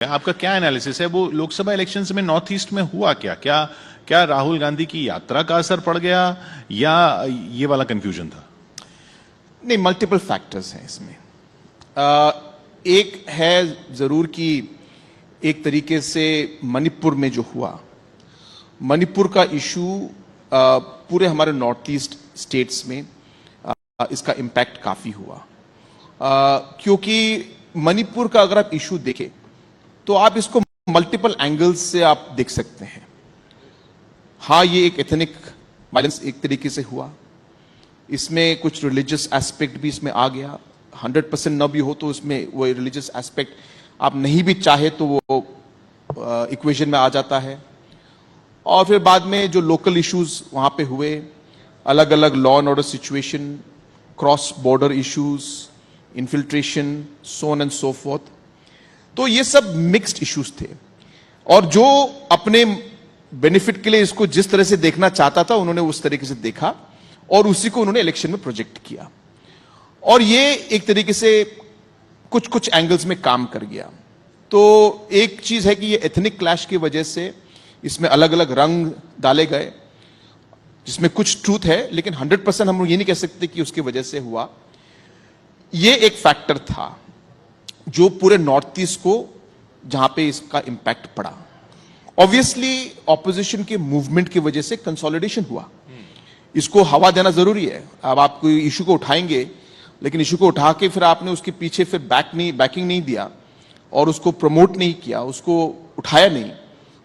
आपका क्या एनालिसिस है? वो लोकसभा इलेक्शंस में नॉर्थ ईस्ट में हुआ क्या? क्या राहुल गांधी की यात्रा का असर पड़ गया या ये वाला कंफ्यूजन था? नहीं, मल्टीपल फैक्टर्स हैं इसमें। एक है जरूर कि एक तरीके से मणिपुर में जो हुआ, मणिपुर का इशू पूरे हमारे नॉर्थ ईस्ट स्टेट्स में इसका इम्पैक्ट काफी हुआ, क्योंकि मणिपुर का अगर आप इशू देखें तो आप इसको मल्टीपल एंगल्स से आप देख सकते हैं। हाँ, ये एक एथनिक वायलेंस एक तरीके से हुआ, इसमें कुछ रिलीजियस एस्पेक्ट भी इसमें आ गया। 100% न भी हो तो इसमें वो रिलीजियस एस्पेक्ट आप नहीं भी चाहे तो वो इक्वेशन में आ जाता है। और फिर बाद में जो लोकल इश्यूज वहां पे हुए, अलग अलग law and order situation, cross border issues, infiltration, so on and so fourth, तो ये सब मिक्स्ड इश्यूज थे। और जो अपने बेनिफिट के लिए इसको जिस तरह से देखना चाहता था उन्होंने उस तरीके से देखा और उसी को उन्होंने इलेक्शन में प्रोजेक्ट किया, और ये एक तरीके से कुछ कुछ एंगल्स में काम कर गया। तो एक चीज है कि ये एथनिक क्लैश की वजह से इसमें अलग अलग रंग डाले गए, जिसमें कुछ ट्रूथ है, लेकिन 100% हम ये नहीं कह सकते कि उसकी वजह से हुआ। ये एक फैक्टर था जो पूरे नॉर्थ ईस्ट को, जहां पे इसका इंपैक्ट पड़ा। ऑब्वियसली ऑपोजिशन के मूवमेंट की वजह से कंसोलिडेशन हुआ, इसको हवा देना जरूरी है। अब आप कोई इशू को उठाएंगे, लेकिन इशू को उठा के फिर आपने उसके पीछे फिर बैकिंग नहीं दिया और उसको प्रमोट नहीं किया, उसको उठाया नहीं,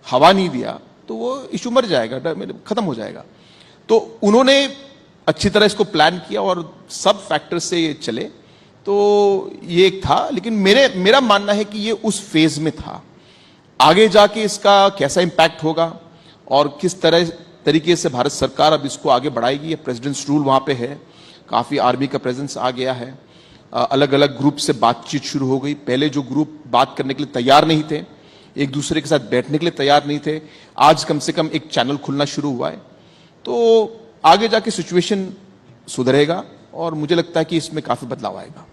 हवा नहीं दिया, तो वो इशू मर जाएगा, खत्म हो जाएगा। तो उन्होंने अच्छी तरह इसको प्लान किया और सब फैक्टर से ये चले, तो ये एक था। लेकिन मेरा मानना है कि ये उस फेज में था। आगे जाके इसका कैसा इंपैक्ट होगा और किस तरीके से भारत सरकार अब इसको आगे बढ़ाएगी, ये प्रेसिडेंट्स रूल वहां पे है, काफी आर्मी का प्रेजेंस आ गया है, अलग अलग ग्रुप से बातचीत शुरू हो गई। पहले जो ग्रुप बात करने के लिए तैयार नहीं थे, एक दूसरे के साथ बैठने के लिए तैयार नहीं थे, आज कम से कम एक चैनल खुलना शुरू हुआ है। तो आगे जाके सिचुएशन सुधरेगा और मुझे लगता है कि इसमें काफी बदलाव आएगा।